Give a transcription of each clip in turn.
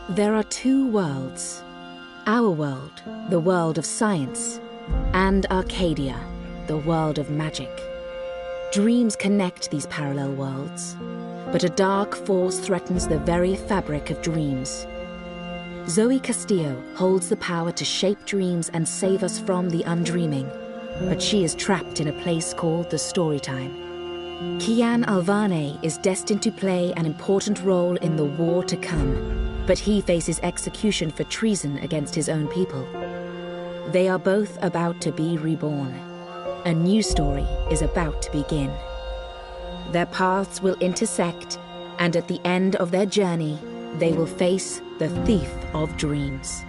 There are two worlds. Our world, the world of science, and Arcadia, the world of magic. Dreams connect these parallel worlds, but a dark force threatens the very fabric of dreams. Zoe Castillo holds the power to shape dreams and save us from the undreaming, but she is trapped in a place called the Storytime. Kian Alvane is destined to play an important role in the war to come, but he faces execution for treason against his own people. They are both about to be reborn. A new story is about to begin. Their paths will intersect, and at the end of their journey, they will face the Thief of Dreams.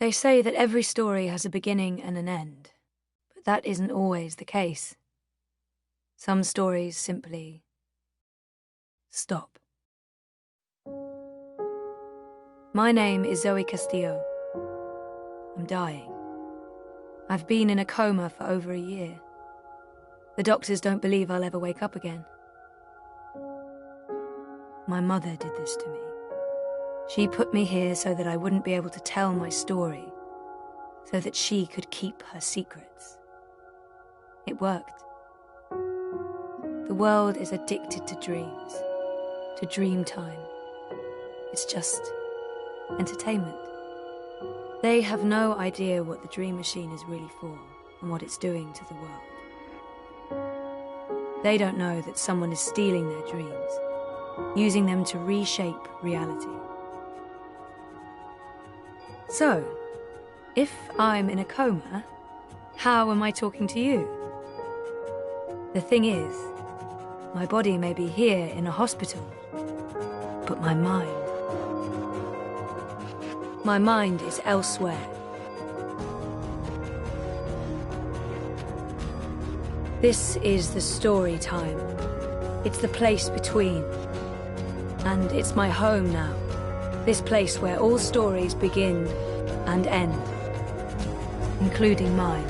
They say that every story has a beginning and an end, but that isn't always the case. Some stories simply stop. My name is Zoe Castillo. I'm dying. I've been in a coma for over a year. The doctors don't believe I'll ever wake up again. My mother did this to me. She put me here so that I wouldn't be able to tell my story, so that she could keep her secrets. It worked. The world is addicted to dreams, to dream time. It's just entertainment. They have no idea what the dream machine is really for and what it's doing to the world. They don't know that someone is stealing their dreams, using them to reshape reality. So, if I'm in a coma, how am I talking to you? The thing is, my body may be here in a hospital, but my mind is elsewhere. This is the story time. It's the place between. And it's my home now. This place where all stories begin and end, including mine.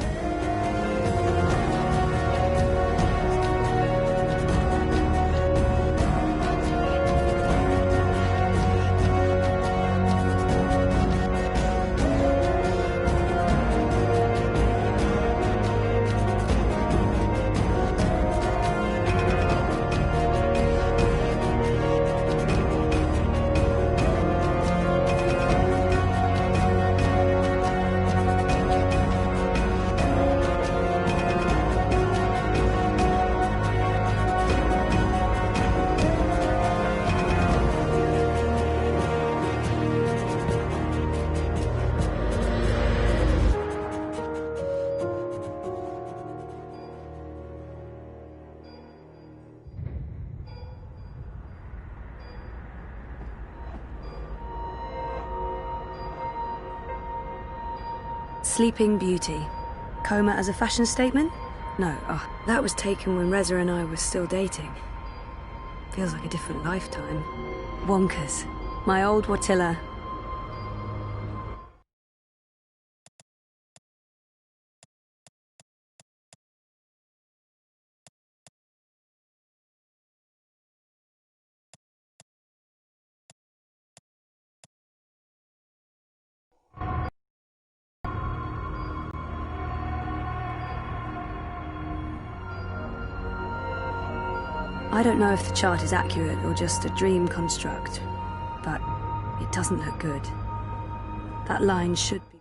Sleeping Beauty. Coma as a fashion statement? No, that was taken when Reza and I were still dating. Feels like a different lifetime. Wonkers. My old Watilla. I don't know if the chart is accurate or just a dream construct, but it doesn't look good. That line should be...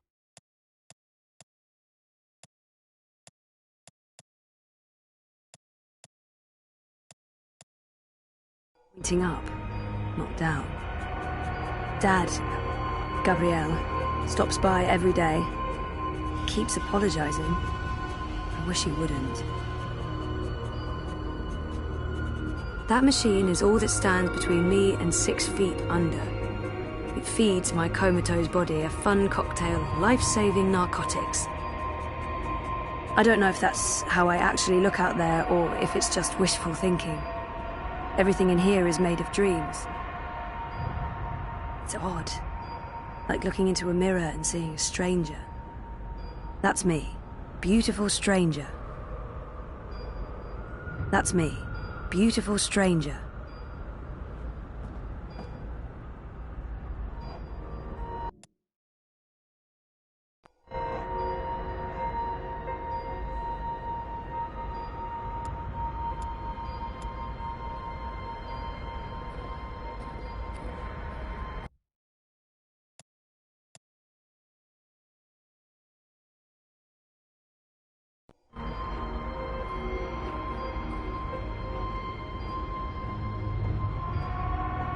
pointing up, not down. Dad, Gabriel, stops by every day. He keeps apologizing. I wish he wouldn't. That machine is all that stands between me and 6 feet under. It feeds my comatose body a fun cocktail of life-saving narcotics. I don't know if that's how I actually look out there or if it's just wishful thinking. Everything in here is made of dreams. It's odd. Like looking into a mirror and seeing a stranger. That's me. Beautiful stranger. That's me. Beautiful stranger.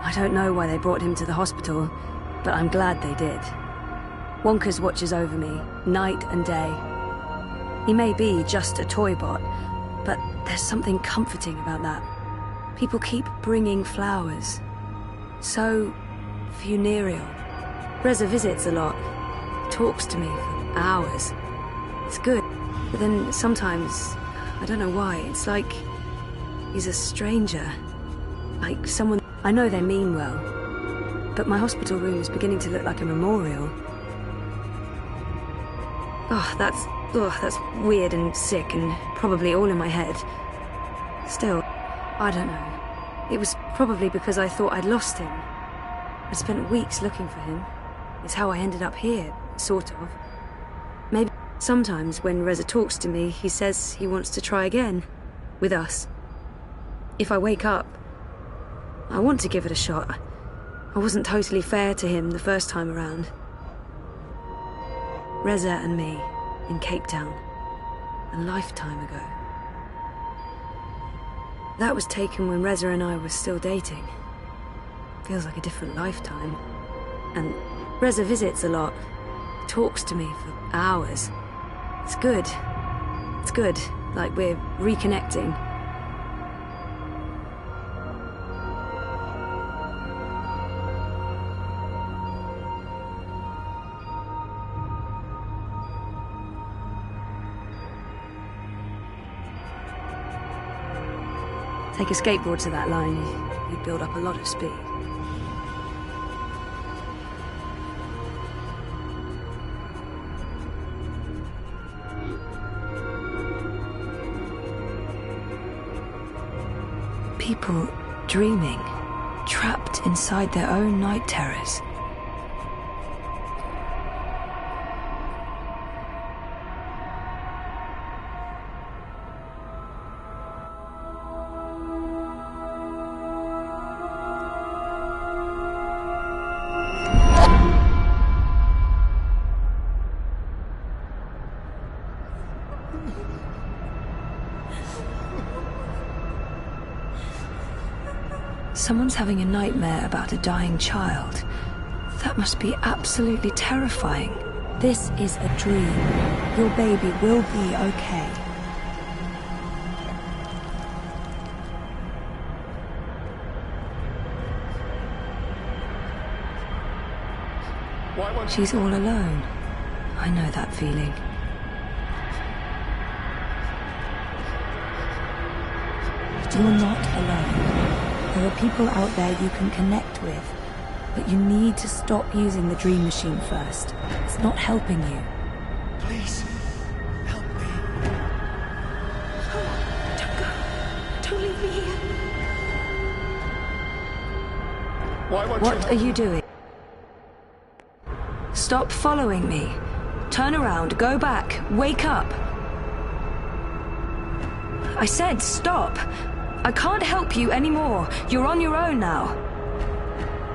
I don't know why they brought him to the hospital, but I'm glad they did. Wonkers watches over me, night and day. He may be just a toy bot, but there's something comforting about that. People keep bringing flowers. So funereal. Reza visits a lot. talks to me for hours. It's good, but then sometimes, I don't know why, it's like he's a stranger. Like someone... I know they mean well, but my hospital room is beginning to look like a memorial. That's weird and sick and probably all in my head. Still, I don't know. It was probably because I thought I'd lost him. I spent weeks looking for him. It's how I ended up here, sort of. Maybe sometimes when Reza talks to me, he says he wants to try again. With us. If I wake up, I want to give it a shot. I wasn't totally fair to him the first time around. Reza and me, in Cape Town, a lifetime ago. That was taken when Reza and I were still dating. Feels like a different lifetime. And Reza visits a lot. Talks to me for hours. It's good. It's good, like we're reconnecting. Take a skateboard to that line, you'd build up a lot of speed. People dreaming, trapped inside their own night terrors. Someone's having a nightmare about a dying child. That must be absolutely terrifying. This is a dream. Your baby will be okay. She's all alone. I know that feeling. You're not alone. There are people out there you can connect with, but you need to stop using the dream machine first. It's not helping you. Please, help me. Oh, don't go. Don't leave me here. Why won't What are you doing? Stop following me. Turn around, go back, wake up. I said stop. I can't help you anymore. You're on your own now.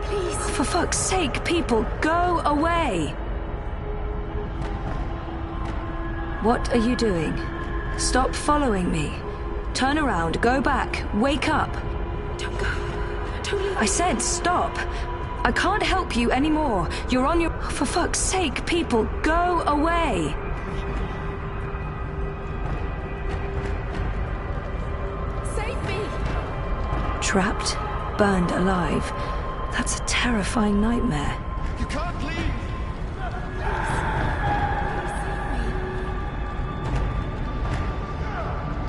Please. For fuck's sake, people, go away. What are you doing? Stop following me. Turn around, go back, wake up. Don't go. Don't leave me. I said stop. I can't help you anymore. You're on your... For fuck's sake, people, go away. Trapped, burned alive. That's a terrifying nightmare. You can't leave!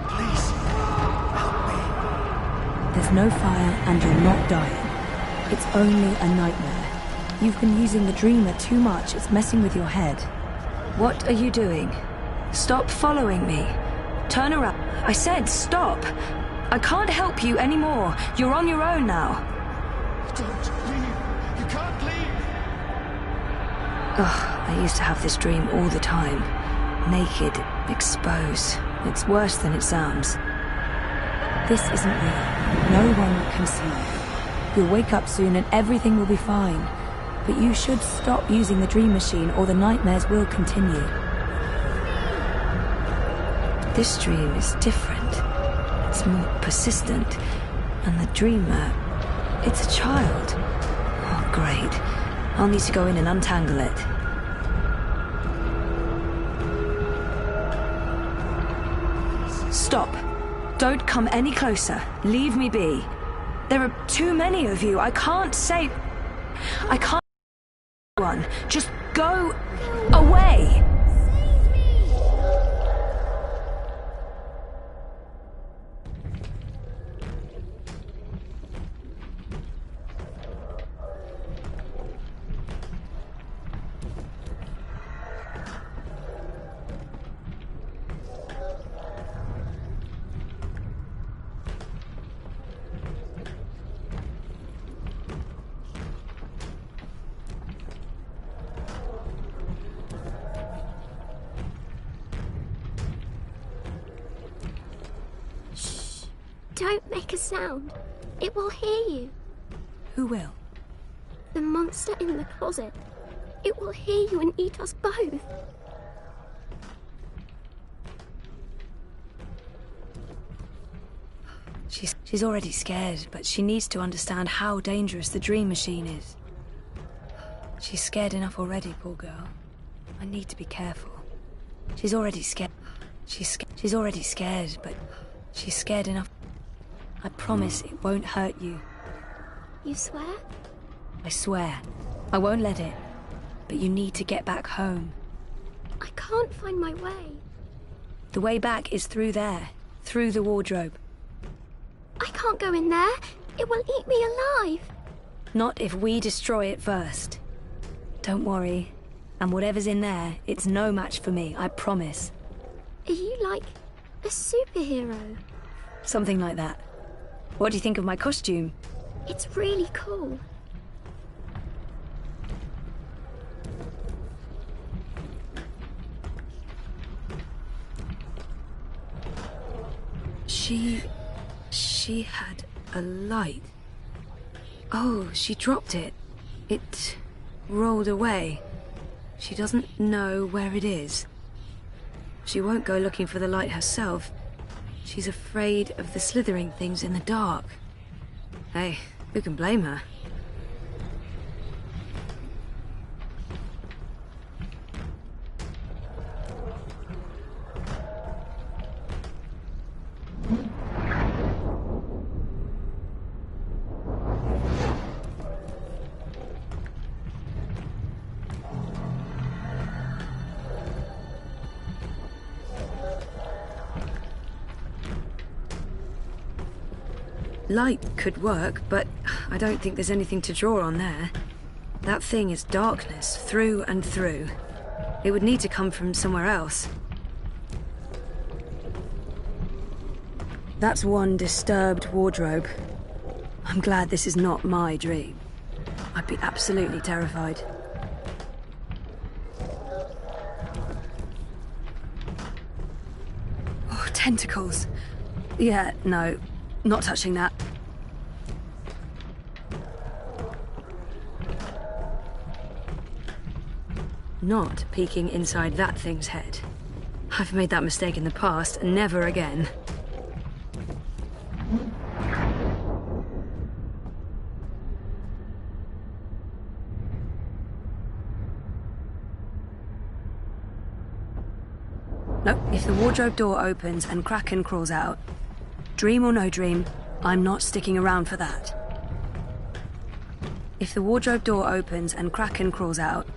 Please, help me. There's no fire and you're not dying. It's only a nightmare. You've been using the dreamer too much. It's messing with your head. What are you doing? Stop following me. Turn around. I said stop. I can't help you anymore. You're on your own now. Don't leave! You can't leave! Ugh, I used to have this dream all the time. Naked, exposed. It's worse than it sounds. This isn't real. No one can see you. You'll wake up soon and everything will be fine. But you should stop using the dream machine or the nightmares will continue. This dream is different. It's more persistent. And the dreamer, it's a child. Oh, great. I'll need to go in and untangle it. Stop. Don't come any closer. Leave me be. There are too many of you. I can't say... I can't... one. Just go away. Don't make a sound. It will hear you. Who will? The monster in the closet. It will hear you and eat us both. She's already scared, but she needs to understand how dangerous the dream machine is. She's scared enough already, poor girl. I need to be careful. She's already scared. She's already scared, but she's scared enough. I promise it won't hurt you. You swear? I swear. I won't let it. But you need to get back home. I can't find my way. The way back is through there. Through the wardrobe. I can't go in there. It will eat me alive. Not if we destroy it first. Don't worry. And whatever's in there, it's no match for me, I promise. Are you like a superhero? Something like that. What do you think of my costume? It's really cool. She had a light. Oh, she dropped it. It rolled away. She doesn't know where it is. She won't go looking for the light herself. She's afraid of the slithering things in the dark. Hey, who can blame her? Light could work, but I don't think there's anything to draw on there. That thing is darkness, through and through. It would need to come from somewhere else. That's one disturbed wardrobe. I'm glad this is not my dream. I'd be absolutely terrified. Oh, tentacles. Yeah, no. Not touching that. Not peeking inside that thing's head. I've made that mistake in the past, and never again. Nope, if the wardrobe door opens and Kraken crawls out, dream or no dream, I'm not sticking around for that. If the wardrobe door opens and Kraken crawls out,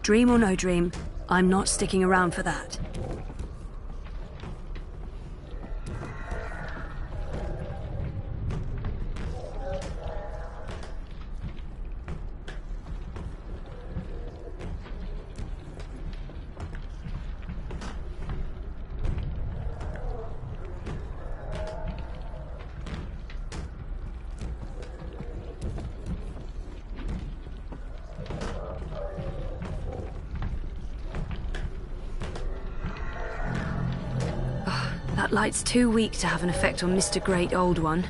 dream or no dream, I'm not sticking around for that. That light's too weak to have an effect on Mr. Great Old One.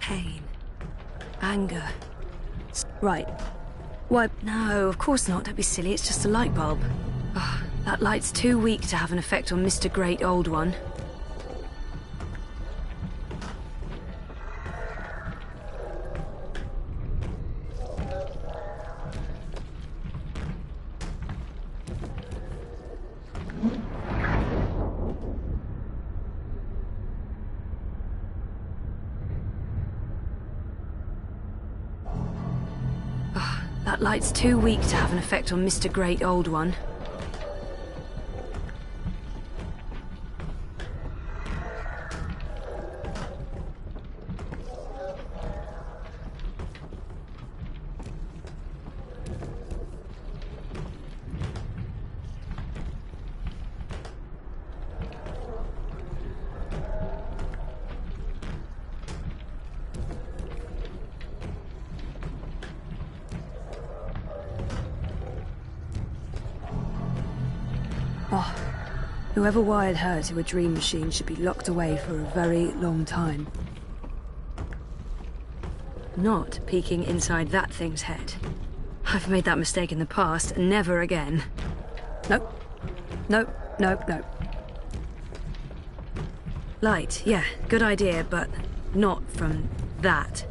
Pain. Anger. Right. Why? No, of course not. Don't be silly. It's just a light bulb. Oh, that light's too weak to have an effect on Mr. Great Old One. that light's too weak to have an effect on Mr. Great Old One. Oh, whoever wired her to a dream machine should be locked away for a very long time. Not peeking inside that thing's head. I've made that mistake in the past, and never again. Nope. Nope, nope, nope. Light, yeah, good idea, but not from that.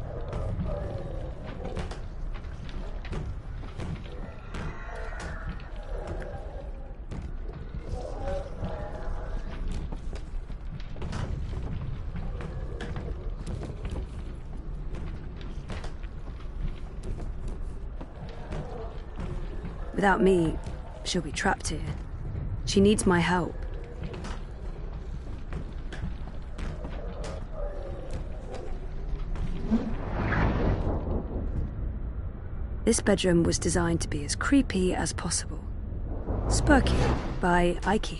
Without me, she'll be trapped here. She needs my help. This bedroom was designed to be as creepy as possible. Spooky by IKEA.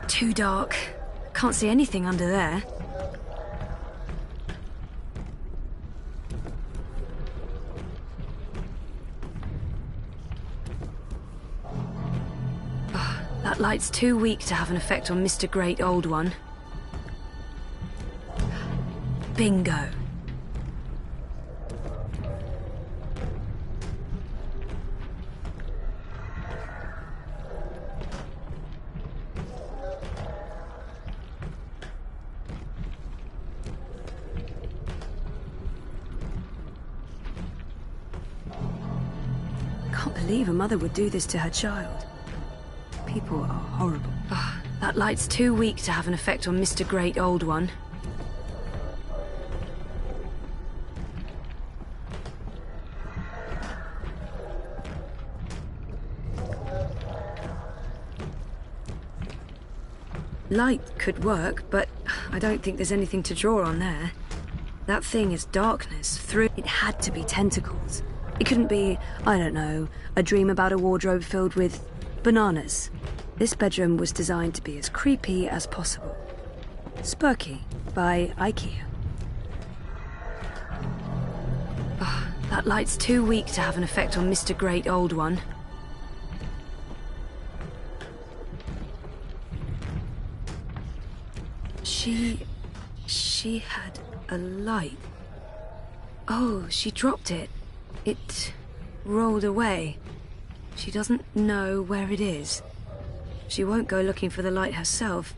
Too dark. Can't see anything under there. Oh, that light's too weak to have an effect on Mr. Great Old One. Bingo. Can't believe a mother would do this to her child. People are horrible. Oh, that light's too weak to have an effect on Mr. Great Old One. Light could work, but I don't think there's anything to draw on there. That thing is darkness through... It had to be tentacles. It couldn't be, I don't know, a dream about a wardrobe filled with bananas. This bedroom was designed to be as creepy as possible. Spooky by IKEA. Oh, that light's too weak to have an effect on Mr. Great Old One. She had a light. Oh, she dropped it. It rolled away. She doesn't know where it is. She won't go looking for the light herself.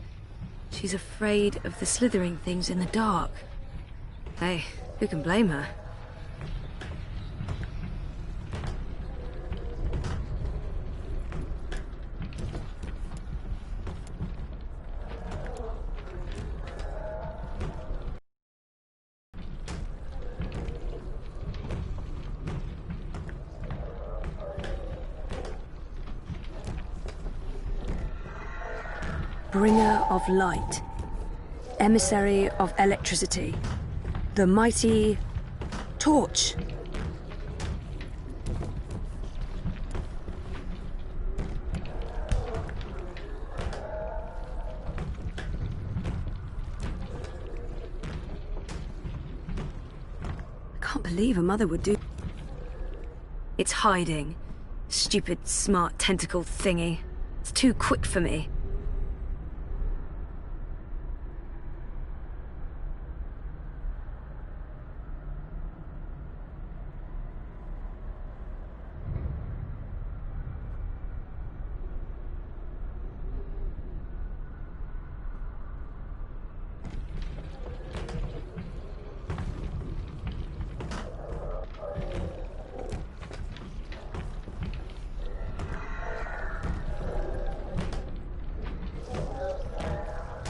She's afraid of the slithering things in the dark. Hey, who can blame her? Bringer of light. Emissary of electricity. The mighty torch. I can't believe a mother would do... It's hiding. Stupid, smart tentacle thingy. It's too quick for me.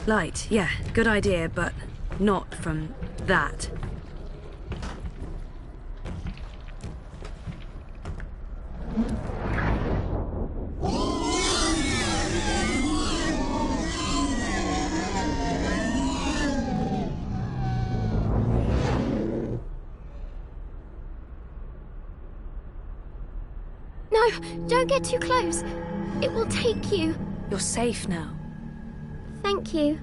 Light, yeah, good idea, but not from that. No, don't get too close. It will take you. You're safe now. Thank you.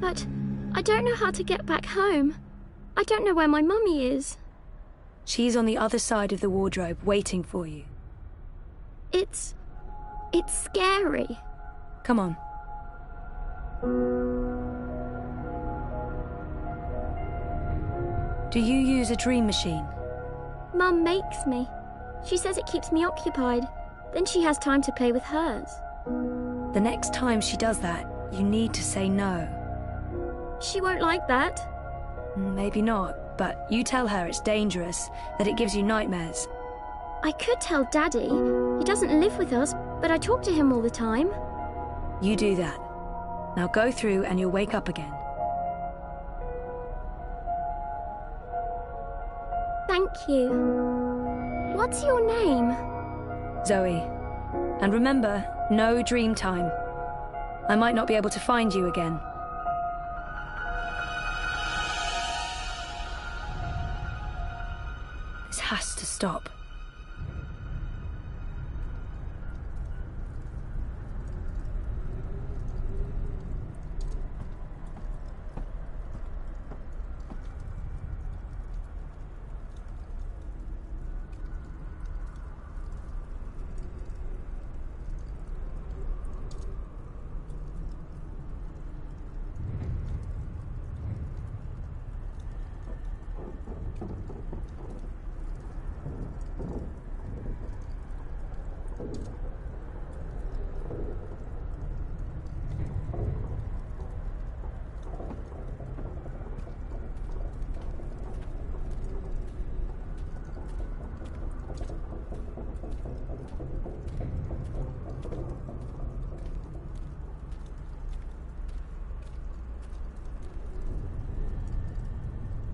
But I don't know how to get back home. I don't know where my mummy is. She's on the other side of the wardrobe, waiting for you. It's scary. Come on. Do you use a dream machine? Mum makes me. She says it keeps me occupied. Then she has time to play with hers. The next time she does that, you need to say no. She won't like that. Maybe not, but you tell her it's dangerous, that it gives you nightmares. I could tell Daddy. He doesn't live with us, but I talk to him all the time. You do that. Now go through and you'll wake up again. Thank you. What's your name? Zoe. And remember, no dream time. I might not be able to find you again. This has to stop.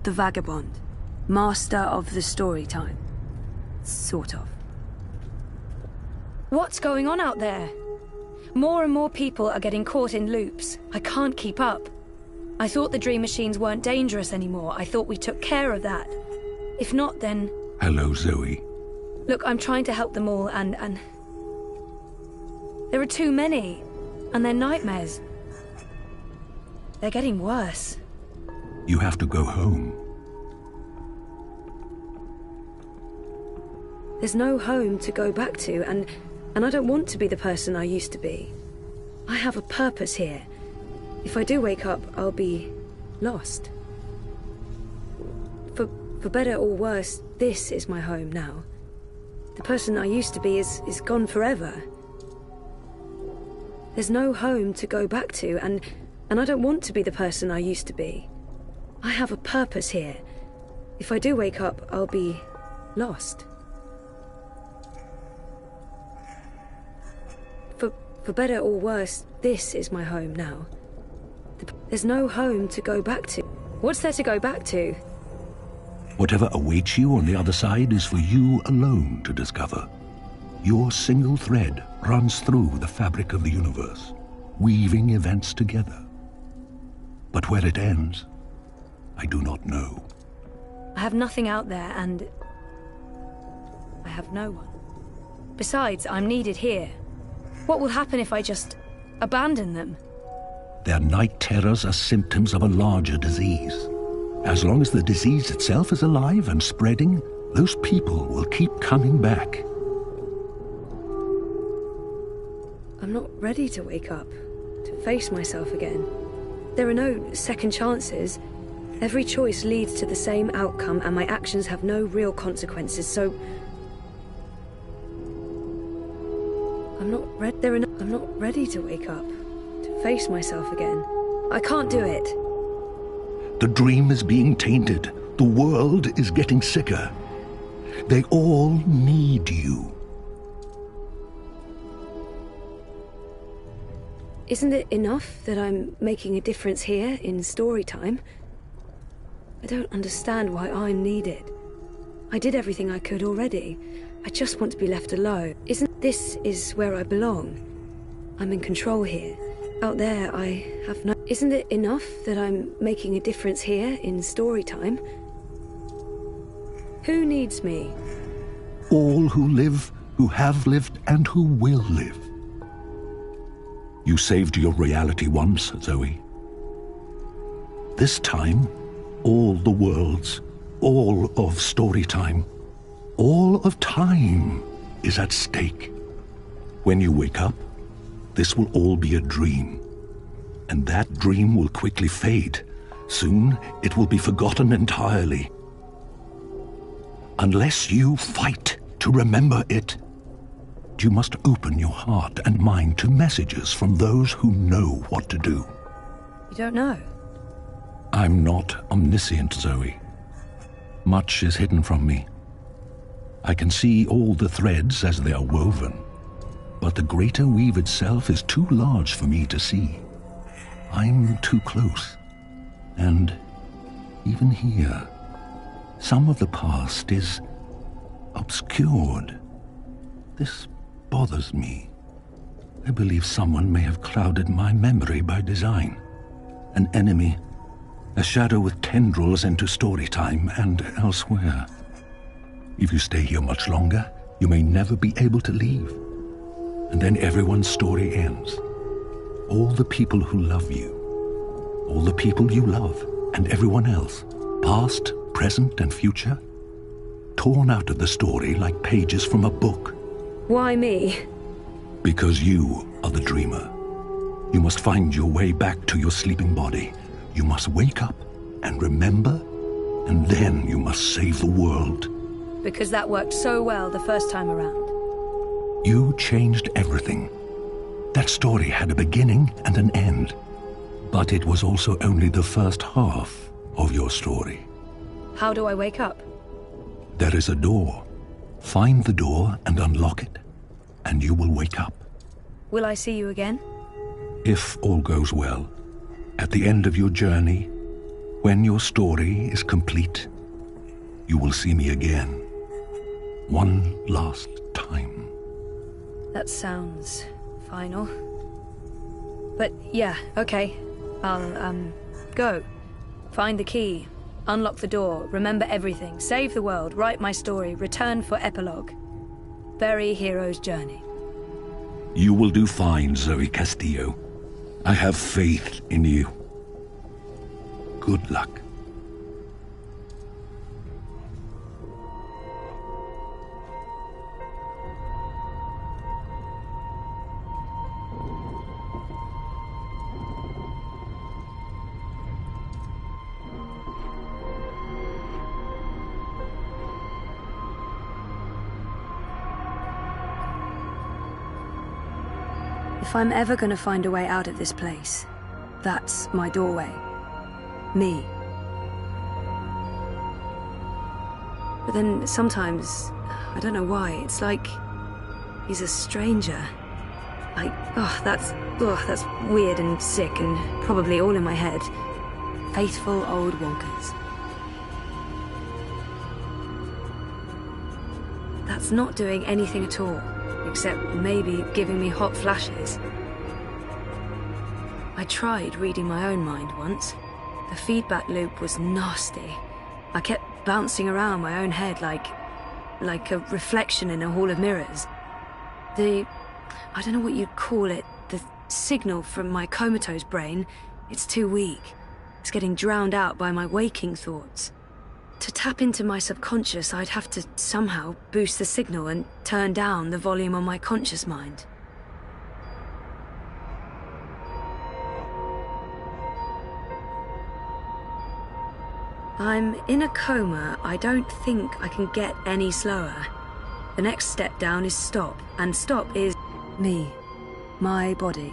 The Vagabond. Master of the story time. Sort of. What's going on out there? More and more people are getting caught in loops. I can't keep up. I thought the dream machines weren't dangerous anymore. I thought we took care of that. If not, then... Hello, Zoe. Look, I'm trying to help them all, and... There are too many. And they're nightmares. They're getting worse. You have to go home. There's no home to go back to, and I don't want to be the person I used to be. I have a purpose here. If I do wake up, I'll be lost. For better or worse, this is my home now. The person I used to be is gone forever. There's no home to go back to, and I don't want to be the person I used to be. I have a purpose here. If I do wake up, I'll be lost. For better or worse, this is my home now. There's no home to go back to. What's there to go back to? Whatever awaits you on the other side is for you alone to discover. Your single thread runs through the fabric of the universe, weaving events together. But where it ends, I do not know. I have nothing out there, and I have no one. Besides, I'm needed here. What will happen if I just abandon them? Their night terrors are symptoms of a larger disease. As long as the disease itself is alive and spreading, those people will keep coming back. I'm not ready to wake up, to face myself again. There are no second chances. Every choice leads to the same outcome, and my actions have no real consequences, so... I'm not ready to wake up, to face myself again. I can't do it. The dream is being tainted. The world is getting sicker. They all need you. Isn't it enough that I'm making a difference here in story time? I don't understand why I'm needed. I did everything I could already. I just want to be left alone. This is where I belong. I'm in control here. Out there, I have no... Isn't it enough that I'm making a difference here in story time? Who needs me? All who live, who have lived, and who will live. You saved your reality once, Zoe. This time, all the worlds, all of story time, all of time is at stake. When you wake up, this will all be a dream. And that dream will quickly fade. Soon, it will be forgotten entirely. Unless you fight to remember it, you must open your heart and mind to messages from those who know what to do. You don't know? I'm not omniscient, Zoe. Much is hidden from me. I can see all the threads as they are woven, but the greater weave itself is too large for me to see. I'm too close. And even here, some of the past is obscured. This bothers me. I believe someone may have clouded my memory by design. An enemy, a shadow with tendrils into story time and elsewhere. If you stay here much longer, you may never be able to leave. And then everyone's story ends. All the people who love you, all the people you love, and everyone else, past, present, and future, torn out of the story like pages from a book. Why me? Because you are the dreamer. You must find your way back to your sleeping body. You must wake up and remember, and then you must save the world. Because that worked so well the first time around. You changed everything. That story had a beginning and an end. But it was also only the first half of your story. How do I wake up? There is a door. Find the door and unlock it, and you will wake up. Will I see you again? If all goes well, at the end of your journey, when your story is complete, you will see me again. One last time. That sounds final. But yeah, okay. I'll, go. Find the key. Unlock the door. Remember everything. Save the world. Write my story. Return for epilogue. Bury hero's journey. You will do fine, Zoe Castillo. I have faith in you. Good luck. If I'm ever gonna find a way out of this place, that's my doorway. Me. But then sometimes, I don't know why, it's like he's a stranger. Like, that's weird and sick and probably all in my head. Faithful old wonkers. That's not doing anything at all. Except maybe giving me hot flashes. I tried reading my own mind once. The feedback loop was nasty. I kept bouncing around my own head like a reflection in a hall of mirrors. I don't know what you'd call it, the signal from my comatose brain, it's too weak. It's getting drowned out by my waking thoughts. To tap into my subconscious, I'd have to somehow boost the signal and turn down the volume on my conscious mind. I'm in a coma. I don't think I can get any slower. The next step down is stop, and stop is me, my body.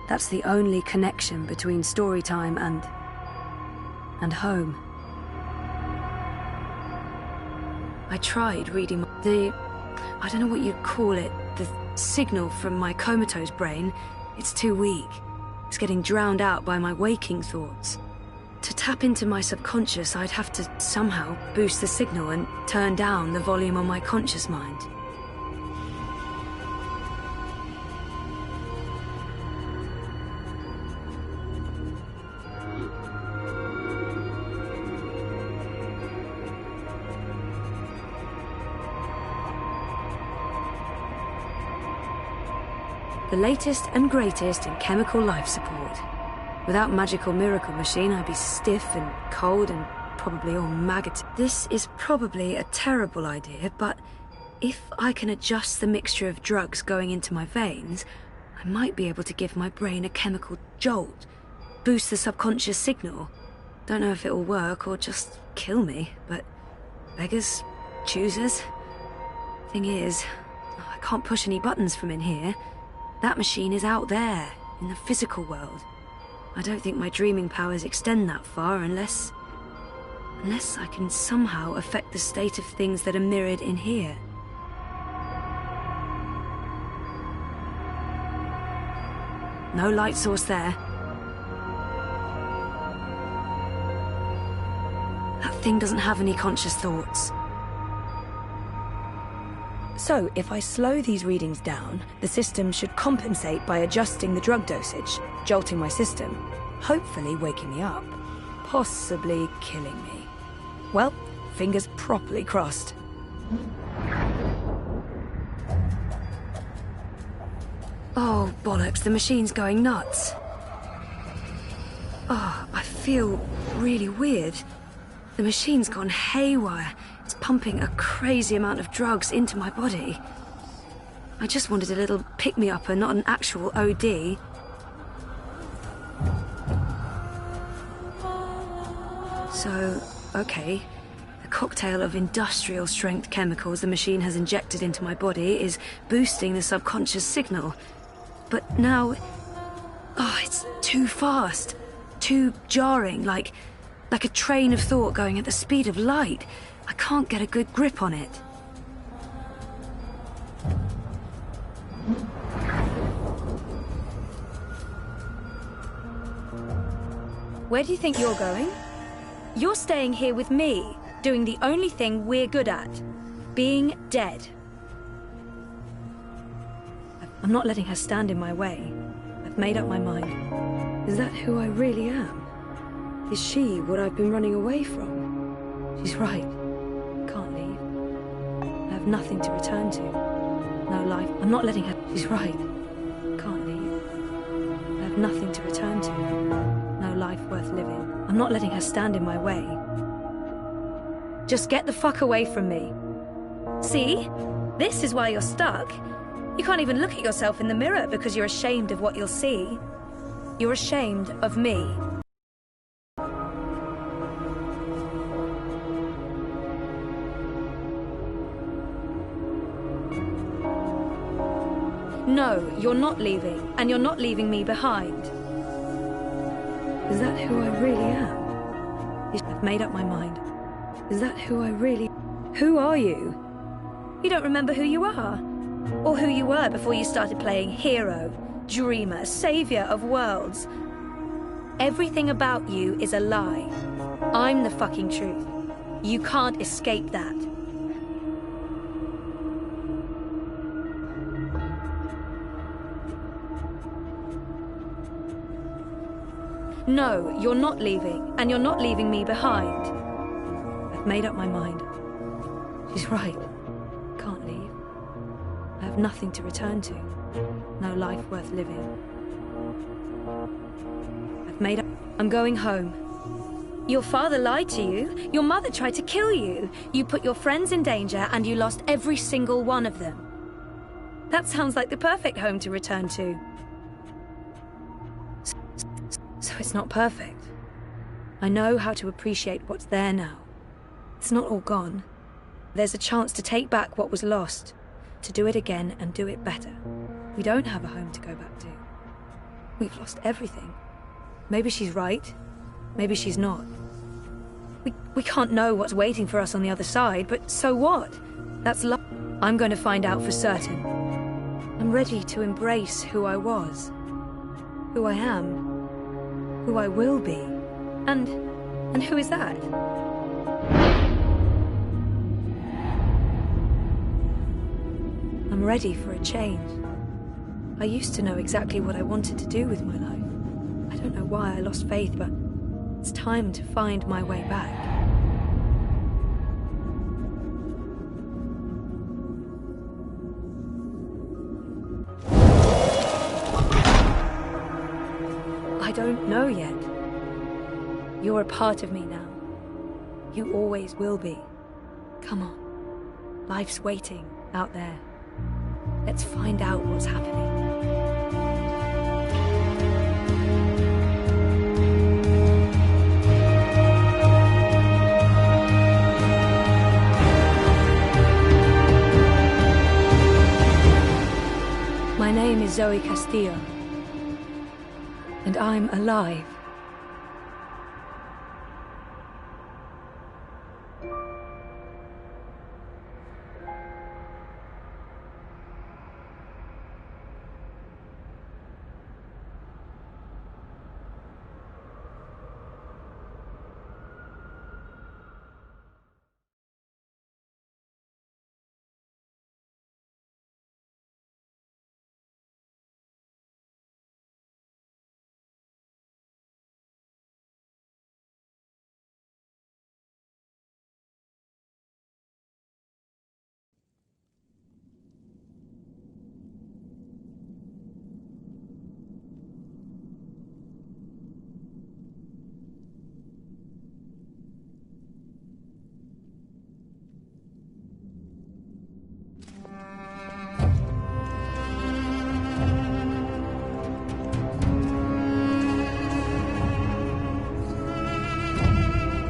That's the only connection between story time and home. I tried reading I don't know what you'd call it, the signal from my comatose brain, It's too weak. It's getting drowned out by my waking thoughts. To tap into my subconscious, I'd have to somehow boost the signal and turn down the volume on my conscious mind. The latest and greatest in chemical life support. Without magical miracle machine, I'd be stiff and cold and probably all maggoty. This is probably a terrible idea, but if I can adjust the mixture of drugs going into my veins, I might be able to give my brain a chemical jolt, boost the subconscious signal. Don't know if it'll work or just kill me, but beggars, choosers. Thing is, I can't push any buttons from in here. That machine is out there, in the physical world. I don't think my dreaming powers extend that far unless I can somehow affect the state of things that are mirrored in here. No light source there. That thing doesn't have any conscious thoughts. So, if I slow these readings down, the system should compensate by adjusting the drug dosage, jolting my system, hopefully waking me up, possibly killing me. Well, fingers properly crossed. Oh, bollocks, the machine's going nuts. Oh, I feel really weird. The machine's gone haywire. It's pumping a crazy amount of drugs into my body. I just wanted a little pick-me-up and not an actual OD. So, okay. The cocktail of industrial-strength chemicals the machine has injected into my body is boosting the subconscious signal. But now... oh, it's too fast. Too jarring, like a train of thought going at the speed of light. I can't get a good grip on it. Where do you think you're going? You're staying here with me, doing the only thing we're good at. Being dead. I'm not letting her stand in my way. I've made up my mind. Is that who I really am? Is she what I've been running away from? She's right. Can't leave. I have nothing to return to. No life. I'm not letting her... She's right. Can't leave. I have nothing to return to. No life worth living. I'm not letting her stand in my way. Just get the fuck away from me. See? This is why you're stuck. You can't even look at yourself in the mirror because you're ashamed of what you'll see. You're ashamed of me. No, you're not leaving, and you're not leaving me behind. Is that who I really am? I've made up my mind. Is that who I really... Who are you? You don't remember who you are? Or who you were before you started playing hero, dreamer, savior of worlds? Everything about you is a lie. I'm the fucking truth. You can't escape that. No, you're not leaving, and you're not leaving me behind. I've made up my mind. She's right. Can't leave. I have nothing to return to. No life worth living. I've made up... I'm going home. Your father lied to you. Your mother tried to kill you. You put your friends in danger, and you lost every single one of them. That sounds like the perfect home to return to. So it's not perfect. I know how to appreciate what's there now. It's not all gone. There's a chance to take back what was lost, to do it again and do it better. We don't have a home to go back to. We've lost everything. Maybe she's right. Maybe she's not. We can't know what's waiting for us on the other side, but so what? That's life. I'm going to find out for certain. I'm ready to embrace who I was. Who I am. Who I will be. And who is that? I'm ready for a change. I used to know exactly what I wanted to do with my life. I don't know why I lost faith, but it's time to find my way back. I don't know yet. You're a part of me now. You always will be. Come on. Life's waiting out there. Let's find out what's happening. My name is Zoe Castillo, and I'm alive.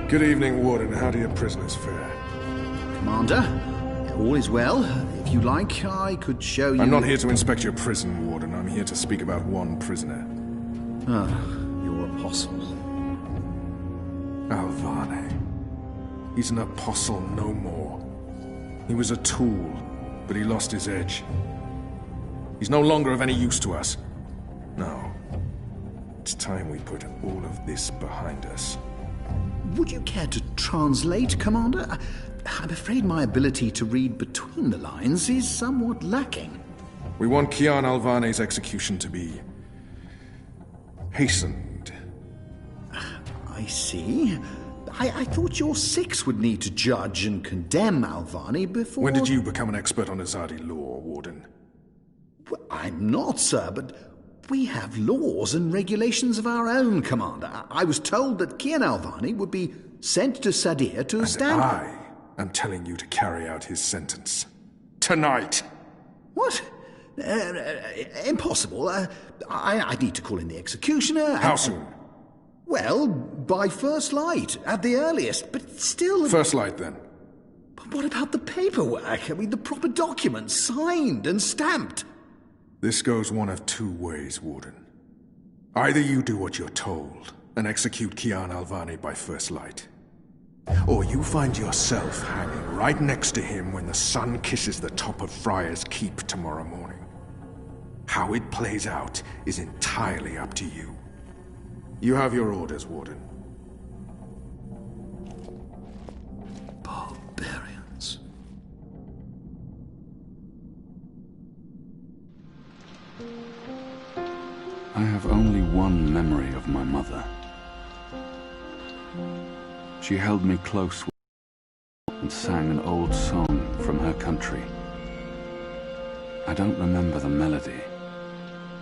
Good evening, Warden. How do your prisoners fare? Commander, all is well. If you like, I could show you... I'm not here to inspect your prison, Warden. I'm here to speak about one prisoner. Ah, your apostle. Alvane. He's an apostle no more. He was a tool, but he lost his edge. He's no longer of any use to us. No. It's time we put all of this behind us. Would you care to translate, Commander? I'm afraid my ability to read between the lines is somewhat lacking. We want Kian Alvane's execution to be... hastened. I see. I thought your six would need to judge and condemn Alvane before... When did you become an expert on Azadi law, Warden? Well, I'm not, sir, but we have laws and regulations of our own, Commander. I was told that Kian Alvane would be sent to Sadir to stand... I am telling you to carry out his sentence. Tonight! What? Impossible. I need to call in the executioner. How soon? Well, by first light, at the earliest, but still... First light, then. But what about the paperwork? I mean, the proper documents, signed and stamped. This goes one of two ways, Warden. Either you do what you're told and execute Kian Alvane by first light, or you find yourself hanging right next to him when the sun kisses the top of Friar's Keep tomorrow morning. How it plays out is entirely up to you. You have your orders, Warden. Barbarians. I have only one memory of my mother. She held me close and sang an old song from her country. I don't remember the melody,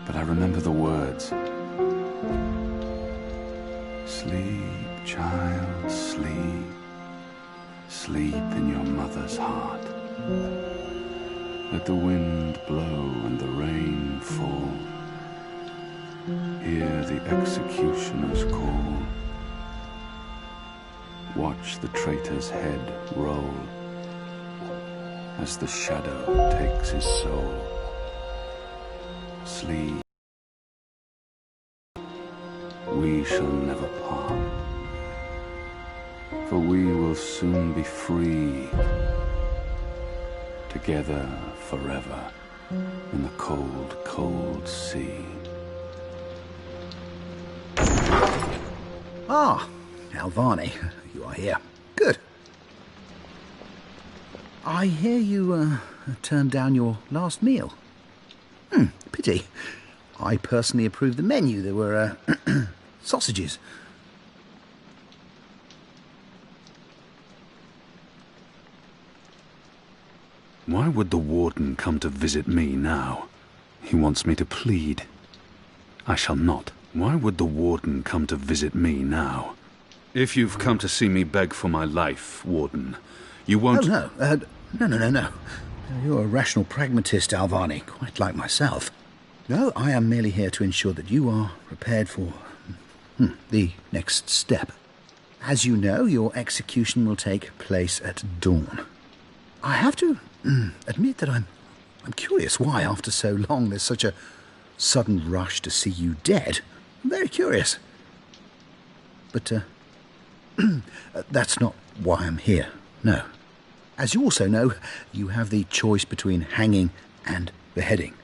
but I remember the words. Sleep, child, sleep. Sleep in your mother's heart. Let the wind blow and the rain fall. Hear the executioner's call. Watch the traitor's head roll as the shadow takes his soul. Sleep. We shall never part, for we will soon be free, together forever in the cold, cold sea. Ah, Alvani, you are here. Good. I hear you turned down your last meal. Pity. I personally approved the menu. There were sausages. Why would the warden come to visit me now? He wants me to plead. I shall not. Why would the warden come to visit me now? If you've come to see me beg for my life, warden, you won't... Oh, no. You're a rational pragmatist, Alvani, quite like myself. No, I am merely here to ensure that you are prepared for the next step. As you know, your execution will take place at dawn. I have to admit that I'm curious why, after so long, there's such a sudden rush to see you dead. I'm very curious. But that's not why I'm here, no. As you also know, you have the choice between hanging and beheading.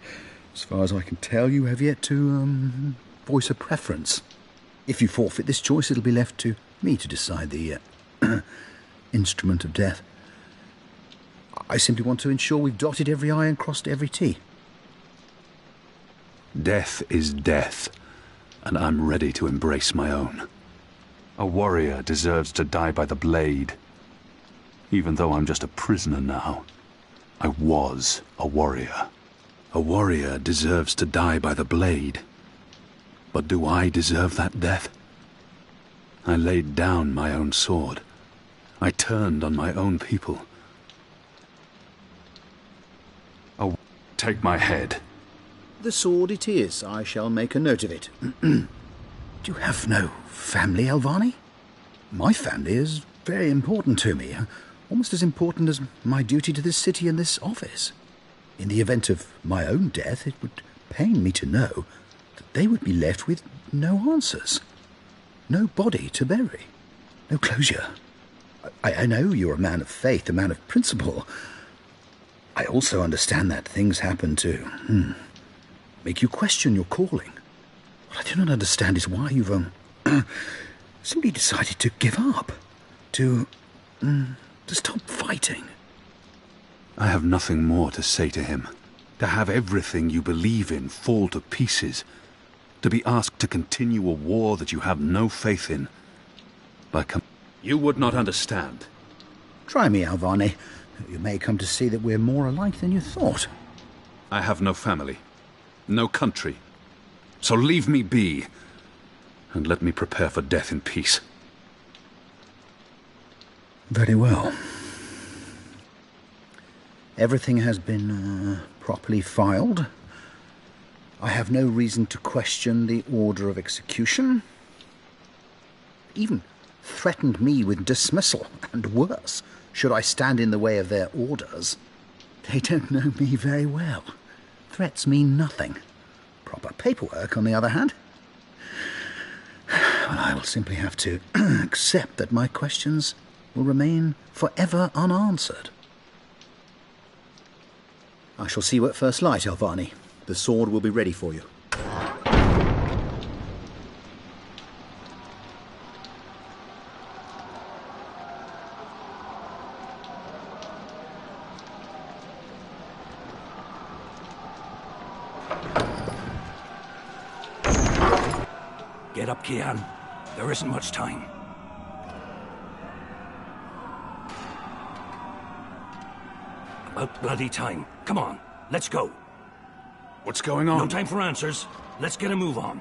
As far as I can tell, you have yet to voice a preference. If you forfeit this choice, it'll be left to me to decide the instrument of death. I simply want to ensure we've dotted every I and crossed every T. Death is death, and I'm ready to embrace my own. A warrior deserves to die by the blade. Even though I'm just a prisoner now, I was a warrior. A warrior deserves to die by the blade. But do I deserve that death? I laid down my own sword. I turned on my own people. Oh, take my head. The sword it is. I shall make a note of it. Do you have no family, Alvani? My family is very important to me. Almost as important as my duty to this city and this office. In the event of my own death, it would pain me to know that they would be left with no answers. No body to bury. No closure. I know you're a man of faith, a man of principle. I also understand that things happen to make you question your calling. What I do not understand is why you've simply decided to give up. To stop fighting. I have nothing more to say to him. To have everything you believe in fall to pieces. To be asked to continue a war that you have no faith in. You would not understand. Try me, Alvani. You may come to see that we're more alike than you thought. I have no family. No country. So leave me be. And let me prepare for death in peace. Very well. Everything has been properly filed. I have no reason to question the order of execution. Even threatened me with dismissal, and worse, should I stand in the way of their orders. They don't know me very well. Threats mean nothing. Proper paperwork, on the other hand. Well, I will simply have to accept that my questions will remain forever unanswered. I shall see you at first light, Alvani. The sword will be ready for you. Get up, Kian. There isn't much time. About bloody time. Come on, let's go. What's going on? No time for answers. Let's get a move on.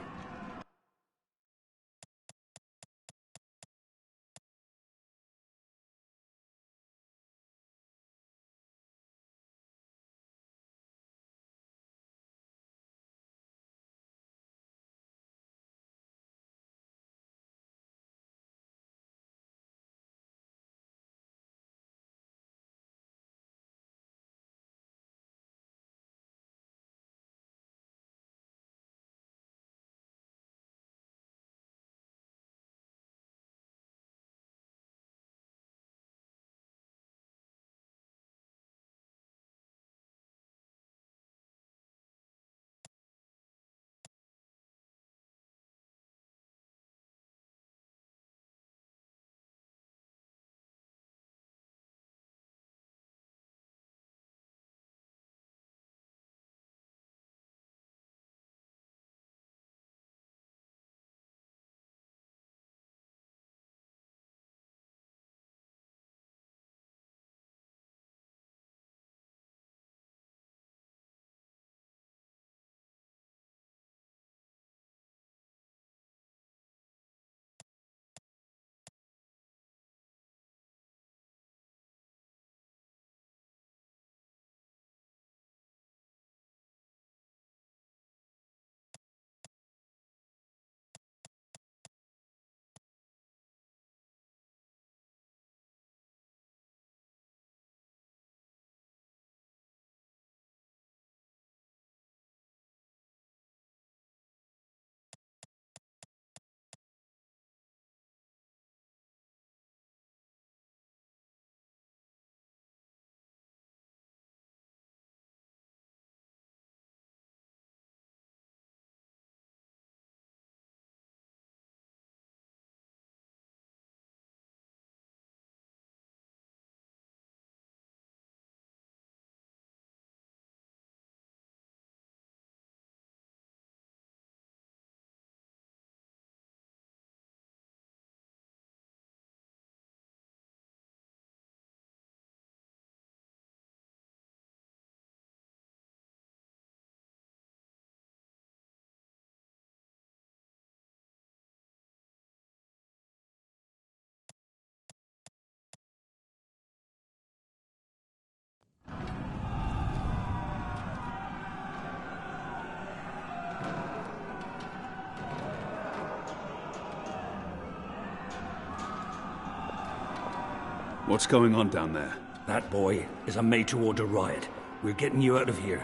What's going on down there? That boy is a made-to-order riot. We're getting you out of here.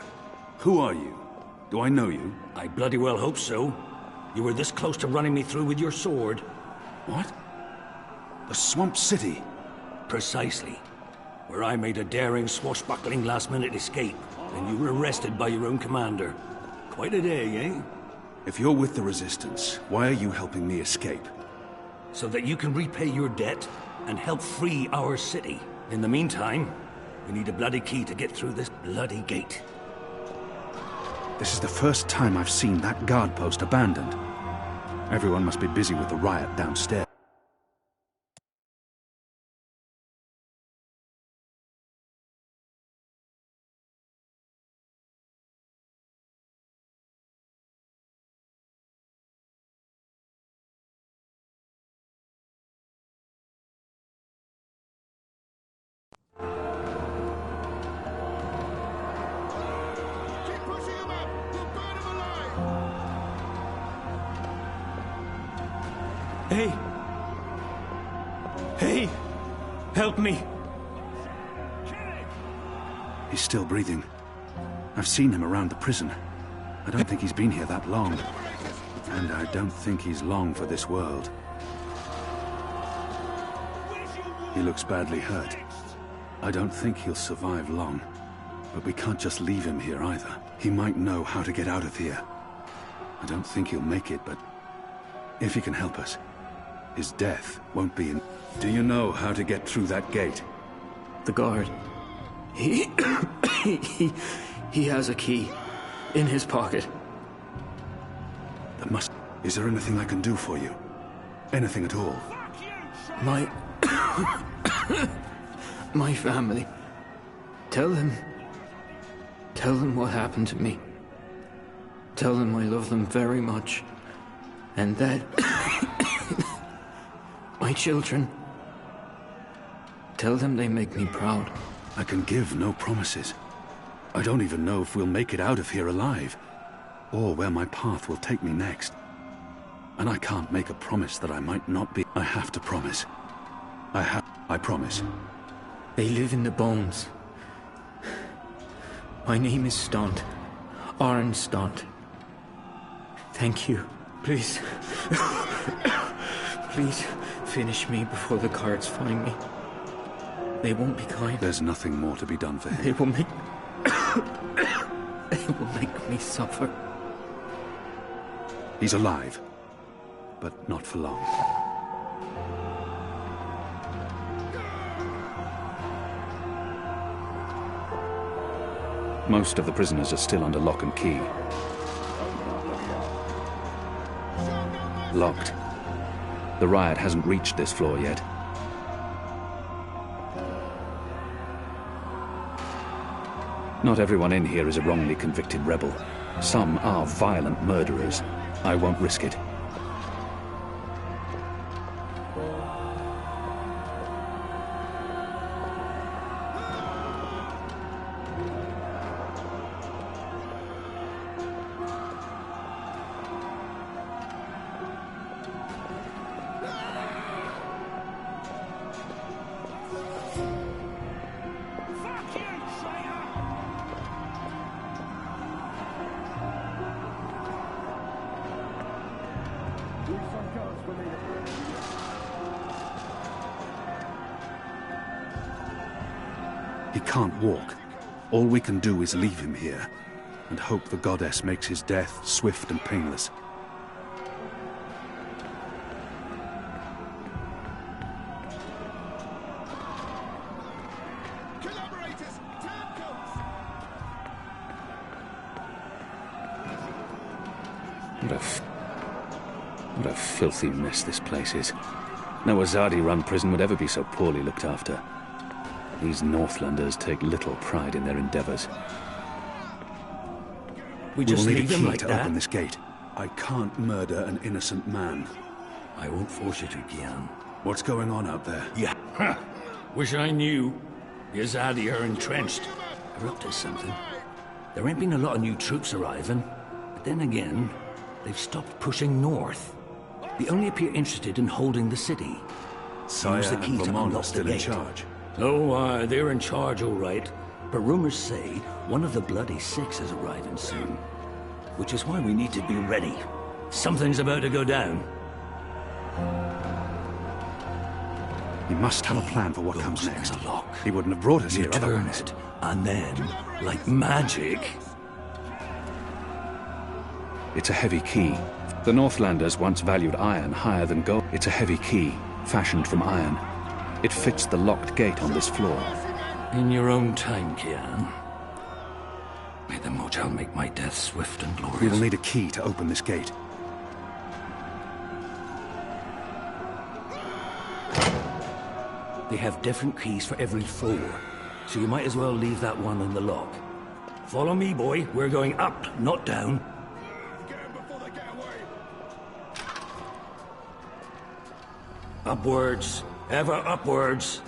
Who are you? Do I know you? I bloody well hope so. You were this close to running me through with your sword. What? The Swamp City? Precisely. Where I made a daring, swashbuckling last-minute escape, and you were arrested by your own commander. Quite a day, eh? If you're with the Resistance, why are you helping me escape? So that you can repay your debt and help free our city. In the meantime, we need a bloody key to get through this bloody gate. This is the first time I've seen that guard post abandoned. Everyone must be busy with the riot downstairs. Hey! Hey! Help me! He's still breathing. I've seen him around the prison. I don't think he's been here that long. And I don't think he's long for this world. He looks badly hurt. I don't think he'll survive long. But we can't just leave him here either. He might know how to get out of here. I don't think he'll make it, but if he can help us, his death won't be in... Do you know how to get through that gate? The guard. He has a key in his pocket. There must... Is there anything I can do for you? Anything at all? My... my family. Tell them what happened to me. Tell them I love them very much. And that... my children. Tell them they make me proud. I can give no promises. I don't even know if we'll make it out of here alive, or where my path will take me next. And I can't make a promise that I might not be. I have to promise. I promise. They live in the bones. My name is Stunt. Arn Stunt. Thank you. Please. Please finish me before the guards find me. They won't be kind. There's nothing more to be done for him. They will make... they will make me suffer. He's alive, but not for long. Most of the prisoners are still under lock and key. Locked. The riot hasn't reached this floor yet. Not everyone in here is a wrongly convicted rebel. Some are violent murderers. I won't risk it. He can't walk. All we can do is leave him here, and hope the goddess makes his death swift and painless. What a filthy mess this place is. No Azadi-run prison would ever be so poorly looked after. These Northlanders take little pride in their endeavors. We just need a leave them key like to that? open this gate. I can't murder an innocent man. I won't force you to, Gian. What's going on out there? Yeah. Wish I knew. The Azadi are entrenched. They're up to something. There ain't been a lot of new troops arriving, but then again, they've stopped pushing north. They only appear interested in holding the city. Use the key to unlock the gate. in charge. Oh, they're in charge, all right. But rumors say one of the bloody six is arriving soon. Which is why we need to be ready. Something's about to go down. He must have a plan for what comes next. He wouldn't have brought us here Turn otherwise. it, and then, like magic... It's a heavy key. The Northlanders once valued iron higher than gold. It's a heavy key, fashioned from iron. It fits the locked gate on this floor. In your own time, Kian. May the Mojal make my death swift and glorious. We will need a key to open this gate. They have different keys for every floor, so you might as well leave that one in the lock. Follow me, boy. We're going up, not down. Upwards, ever upwards.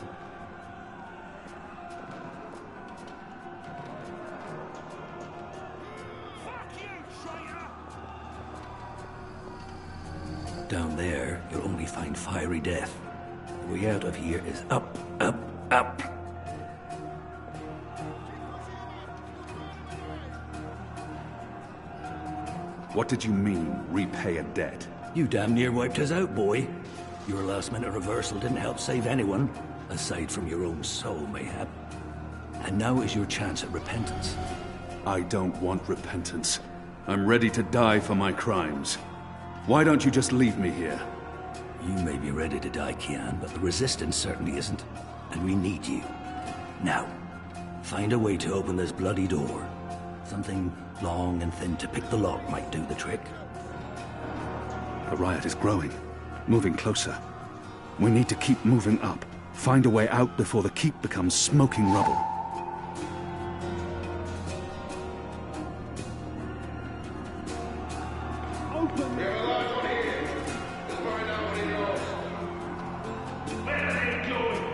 Down there, you'll only find fiery death. The way out of here is up, up, up. What did you mean, repay a debt? You damn near wiped us out, boy. Your last-minute reversal didn't help save anyone, aside from your own soul, mayhap. And now is your chance at repentance. I don't want repentance. I'm ready to die for my crimes. Why don't you just leave me here? You may be ready to die, Kian, but the Resistance certainly isn't. And we need you. Now, find a way to open this bloody door. Something long and thin to pick the lock might do the trick. The riot is growing, moving closer. We need to keep moving up. Find a way out before the keep becomes smoking rubble.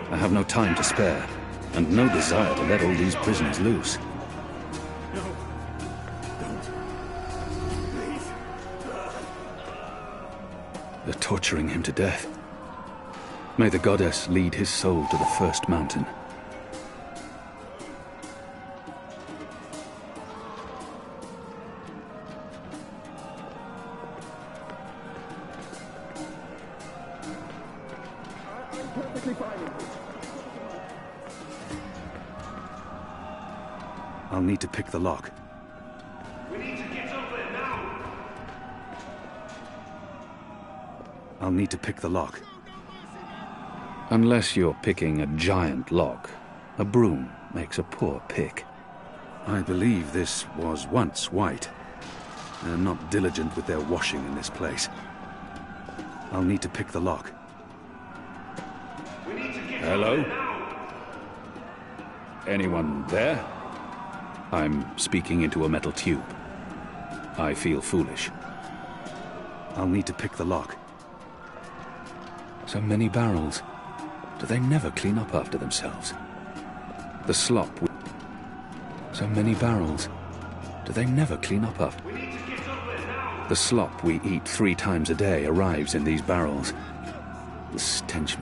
I have no time to spare, and no desire to let all these prisoners loose. They're torturing him to death. May the goddess lead his soul to the first mountain. I'll need to pick the lock. We need to get up there now! I'll need to pick the lock. Unless you're picking a giant lock, a broom makes a poor pick. I believe this was once white. They're not diligent with their washing in this place. I'll need to pick the lock. Hello? Anyone there? I'm speaking into a metal tube. I feel foolish. I'll need to pick the lock. So many barrels. Do they never clean up after themselves? The slop... So many barrels. Do they never clean up after... The slop we eat 3 times a day arrives in these barrels. The stench...